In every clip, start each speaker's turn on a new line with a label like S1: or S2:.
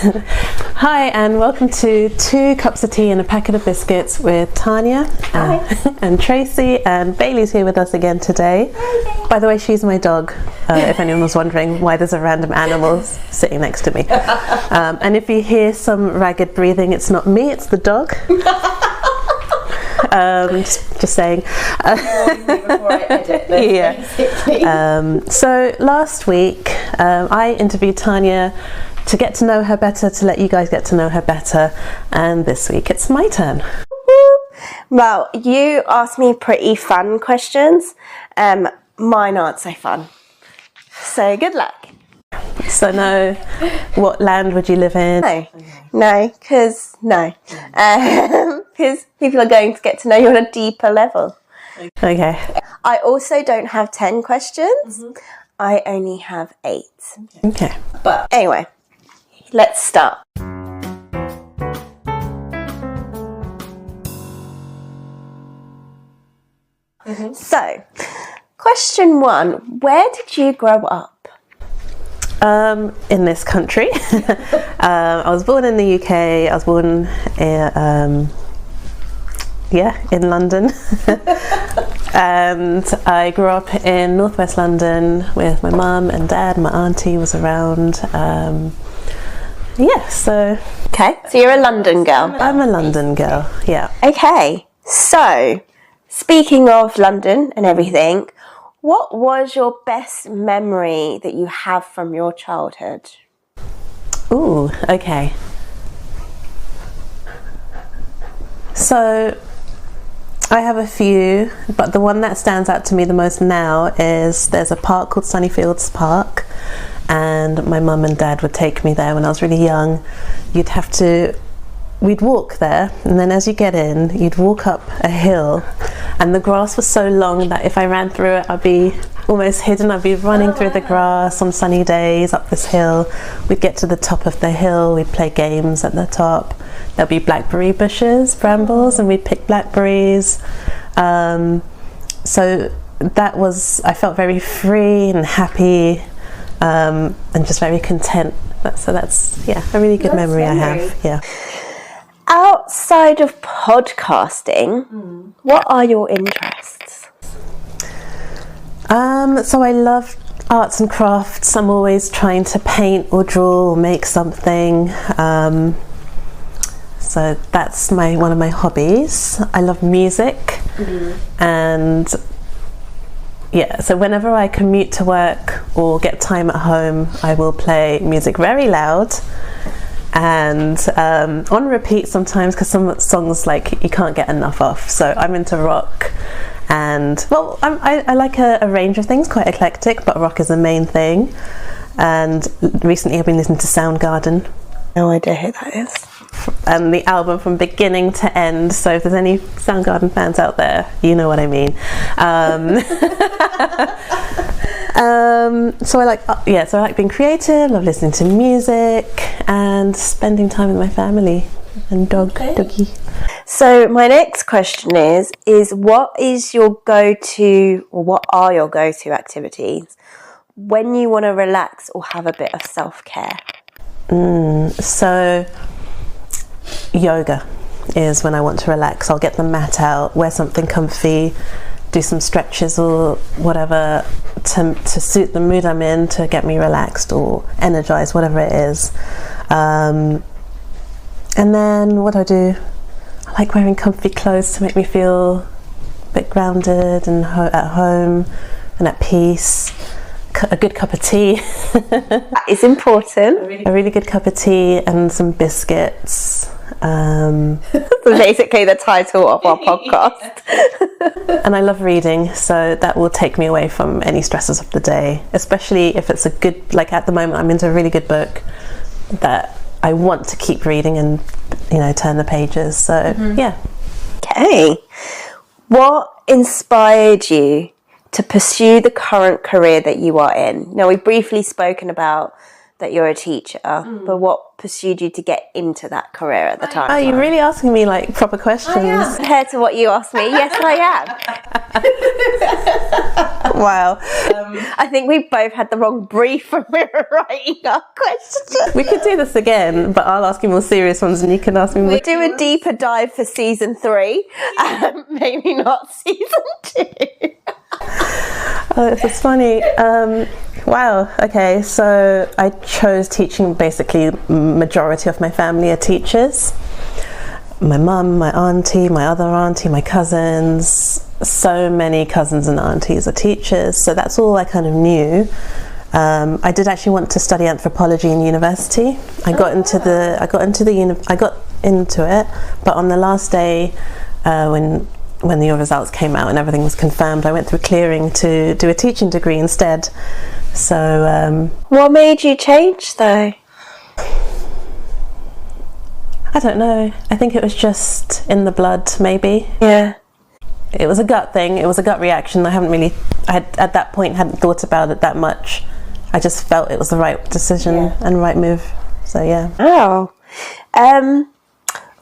S1: Hi, and welcome to 2 cups of tea and a packet of biscuits with Tanya and Tracy, and Bailey's here with us again today. Hi. By the way, she's my dog, if anyone was wondering why there's a random animal sitting next to me. And if you hear some ragged breathing, it's not me, it's the dog. Just saying.
S2: Before I edit this,
S1: yeah. So last week I interviewed Tanya to get to know her better, to let you guys get to know her better, and this week it's my turn.
S2: Well, you asked me pretty fun questions. Mine aren't so fun. So good luck.
S1: So no, what land would you live in?
S2: Because people are going to get to know you on a deeper level.
S1: Okay.
S2: I also don't have 10 questions. I only have 8.
S1: Okay.
S2: But anyway, let's start. So, question 1, where did you grow up?
S1: In this country. I was born in the UK. I was born in London. And I grew up in northwest London with my mum and dad. My auntie was around. So
S2: you're a London girl.
S1: I'm a London girl, yeah.
S2: Okay, so speaking of London and everything, what was your best memory that you have from your childhood?
S1: Ooh, okay. So I have a few, but the one that stands out to me the most now is there's a park called Sunnyfields Park, and my mum and dad would take me there when I was really young. We'd walk there, and then as you get in, you'd walk up a hill, and the grass was so long that if I ran through it, I'd be almost hidden. I'd be running through the grass on sunny days up this hill. We'd get to the top of the hill, we'd play games at the top. There'd be blackberry bushes, brambles, and we'd pick blackberries. So that was, I felt very free and happy, and just very content. So that's a really good memory I have. Yeah.
S2: Outside of podcasting, what are your interests?
S1: So I love arts and crafts. I'm always trying to paint or draw or make something. So that's one of my hobbies. I love music, and so whenever I commute to work or get time at home, I will play music very loud and on repeat sometimes, because some songs you can't get enough of. So I'm into rock, and I like a range of things, quite eclectic, but rock is the main thing. And recently I've been listening to Soundgarden.
S2: No idea who that is.
S1: And the album from beginning to end. So if there's any Soundgarden fans out there, you know what I mean. So I like being creative, love listening to music, and spending time with my family and doggy.
S2: So my next question is what is your go-to, or what are your go-to activities when you want to relax or have a bit of self-care?
S1: So yoga is when I want to relax. I'll get the mat out, wear something comfy, do some stretches or whatever to suit the mood I'm in, to get me relaxed or energized, whatever it is. And then what do? I like wearing comfy clothes to make me feel a bit grounded and at home and at peace. A good cup of tea.
S2: That is important.
S1: A really good cup of tea and some biscuits.
S2: Basically the title of our podcast.
S1: And I love reading, so that will take me away from any stresses of the day, especially if it's a good, at the moment I'm into a really good book that I want to keep reading and turn the pages. So
S2: Okay. What inspired you to pursue the current career that you are in? Now, we've briefly spoken about that you're a teacher, but what pursued you to get into that career at the time?
S1: Oh, you're really asking me proper questions.
S2: Compared to what you asked me, yes, I am.
S1: Wow.
S2: I think we both had the wrong brief when we were writing our questions.
S1: We could do this again, but I'll ask you more serious ones and you can ask me more.
S2: We'll do a deeper dive for season 3, maybe not season 2.
S1: Oh, this is funny. Wow. Okay, so I chose teaching. Basically, majority of my family are teachers. My mum, my auntie, my other auntie, my cousins. So many cousins and aunties are teachers. So that's all I kind of knew. I did actually want to study anthropology in university. I got into it, but on the last day, when the results came out and everything was confirmed, I went through clearing to do a teaching degree instead. So
S2: what made you change though?
S1: I don't know. I think it was just in the blood, maybe.
S2: Yeah.
S1: It was a gut thing. It was a gut reaction. I at that point hadn't thought about it that much. I just felt it was the right decision and right move. So yeah.
S2: Oh.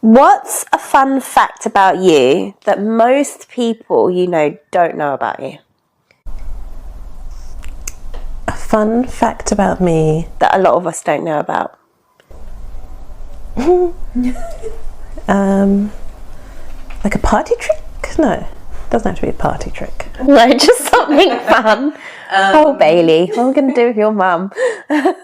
S2: What's a fun fact about you that most people you know don't know about you?
S1: A fun fact about me
S2: that a lot of us don't know about.
S1: Like a party trick? No, doesn't have to be a party trick.
S2: No, just something fun. Oh, Bailey, what am I going to do with your mum?
S1: That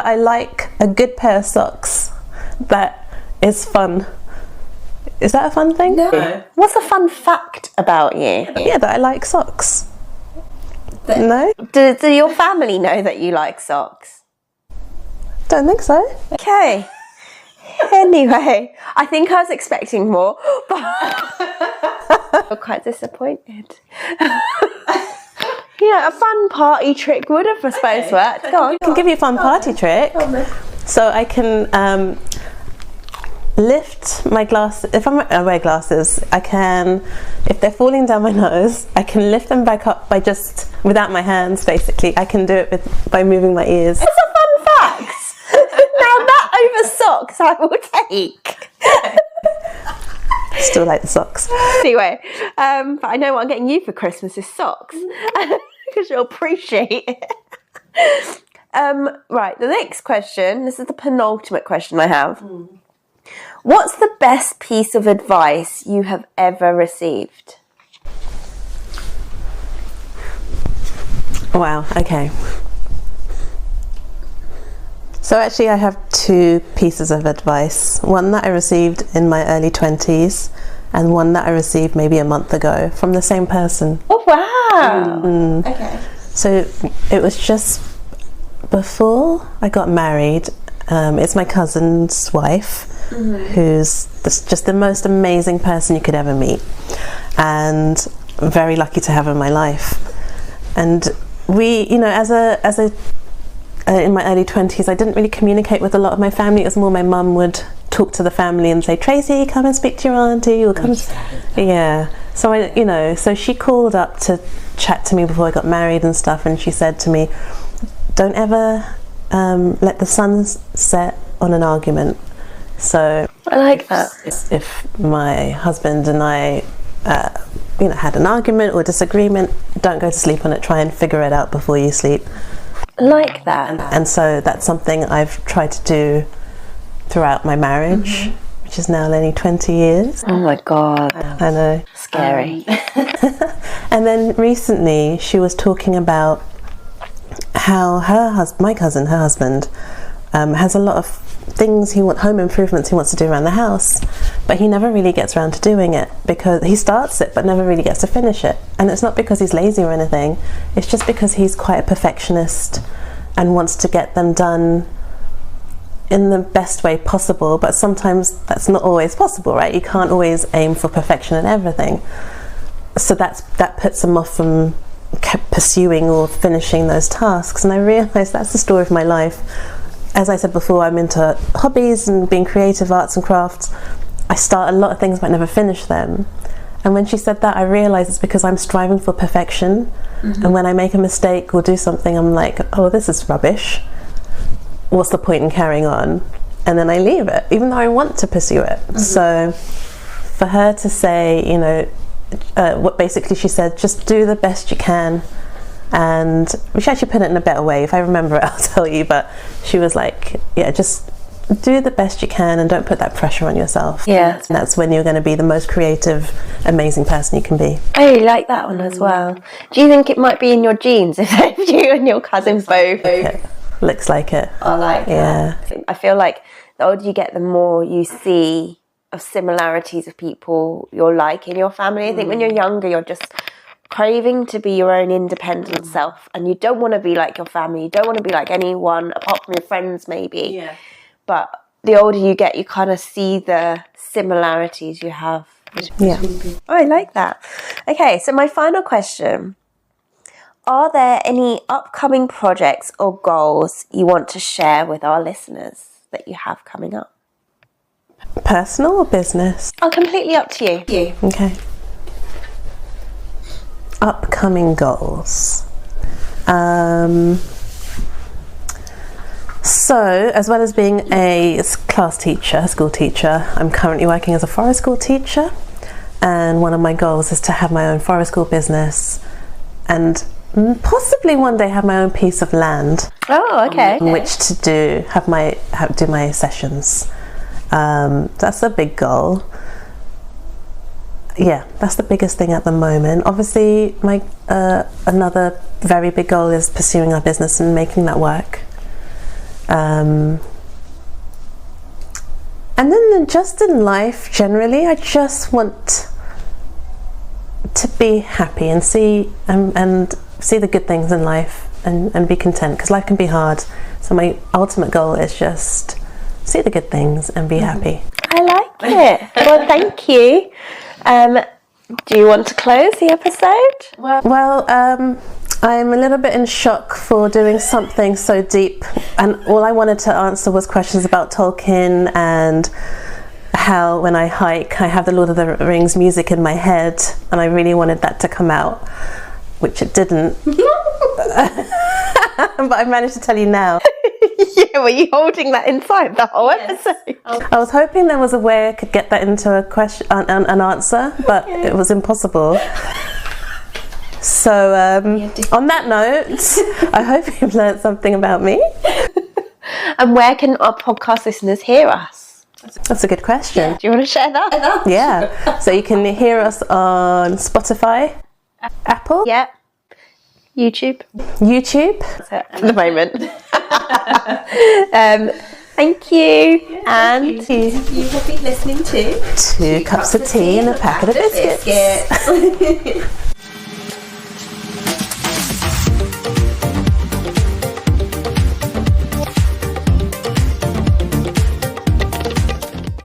S1: I like a good pair of socks. That is fun. Is that a fun thing?
S2: No. What's a fun fact about you?
S1: Yeah, that I like socks. No?
S2: Do your family know that you like socks?
S1: Don't think so.
S2: Okay. Anyway, I think I was expecting more, but I'm quite disappointed. Yeah, a fun party trick would have, I suppose, worked. Go on.
S1: I can give you a fun party trick. So I can lift my glass. If I wear glasses, I can, if they're falling down my nose, I can lift them back up by just, without my hands, basically. I can do it by moving my ears.
S2: It's a fun fact. Now that over socks I will take.
S1: Still like the socks.
S2: Anyway, but I know what I'm getting you for Christmas is socks. Because you'll appreciate it. Right, the next question, this is the penultimate question I have. What's the best piece of advice you have ever received?
S1: Wow, okay. So actually I have 2 pieces of advice. One that I received in my early 20s and one that I received maybe a month ago from the same person.
S2: Oh, wow. Okay.
S1: So it was just before I got married. It's my cousin's wife, who's just the most amazing person you could ever meet. And I'm very lucky to have her in my life. And we, you know, in my early 20s, I didn't really communicate with a lot of my family. It was more my mum would talk to the family and say, Tracy, come and speak to your auntie, or come. Yeah. So so she called up to chat to me before I got married and stuff, and she said to me, don't ever let the sun set on an argument. So
S2: I like that.
S1: If my husband and I had an argument or disagreement, don't go to sleep on it. Try and figure it out before you sleep.
S2: Like that.
S1: And so that's something I've tried to do throughout my marriage, which is now only 20 years.
S2: Oh my God.
S1: I know.
S2: Scary.
S1: And then recently she was talking about how my cousin, her husband, has a lot of things home improvements he wants to do around the house, but he never really gets around to doing it because he starts it but never really gets to finish it. And it's not because he's lazy or anything, it's just because he's quite a perfectionist and wants to get them done in the best way possible, but sometimes that's not always possible, right? You can't always aim for perfection in everything. So that puts him off from pursuing or finishing those tasks. And I realised that's the story of my life. As I said before, I'm into hobbies and being creative, arts and crafts. I start a lot of things but never finish them. And when she said that, I realised it's because I'm striving for perfection. And when I make a mistake or do something, I'm like, oh, this is rubbish. What's the point in carrying on? And then I leave it, even though I want to pursue it. So for her to say, what basically she said, just do the best you can. And she actually put it in a better way. If I remember it, I'll tell you. But she was like, yeah, just do the best you can and don't put that pressure on yourself.
S2: Yeah.
S1: And that's when you're going to be the most creative, amazing person you can be.
S2: I really like that one as well. Do you think it might be in your genes if you and your cousin both?
S1: Looks like it.
S2: I like that. I feel like the older you get, the more you see of similarities of people you're like in your family. I think when you're younger, you're just craving to be your own independent self, and you don't want to be like your family. You don't want to be like anyone apart from your friends, maybe.
S1: Yeah.
S2: But the older you get, you kind of see the similarities you have.
S1: Yeah.
S2: Oh, I like that. Okay, so my final question. Are there any upcoming projects or goals you want to share with our listeners that you have coming up?
S1: Personal or business?
S2: Oh, completely up to you.
S1: Okay. Upcoming goals. So, as well as being a class teacher, school teacher, I'm currently working as a forest school teacher, and one of my goals is to have my own forest school business and possibly one day have my own piece of land.
S2: Oh, okay.
S1: On which to do my sessions. That's a big goal. Yeah, that's the biggest thing at the moment. Obviously, my another very big goal is pursuing our business and making that work. And then just in life generally, I just want to be happy and see the good things in life and be content, because life can be hard. So my ultimate goal is just see the good things and be happy.
S2: I like it. Well, thank you. Do you want to close the episode?
S1: Well, I'm a little bit in shock for doing something so deep, and all I wanted to answer was questions about Tolkien and how when I hike I have the Lord of the Rings music in my head, and I really wanted that to come out, which it didn't. But I managed to tell you now.
S2: Yeah, were you holding that inside the whole episode?
S1: I was hoping there was a way I could get that into a question, an answer, but it was impossible. So on that note, I hope you've learned something about me.
S2: And where can our podcast listeners hear us?
S1: That's a good question.
S2: Do you want to share that?
S1: Yeah. So you can hear us on Spotify, Apple,
S2: YouTube.
S1: YouTube.
S2: At the moment. Thank you. And you will be listening to
S1: 2 cups of tea and a packet of biscuits.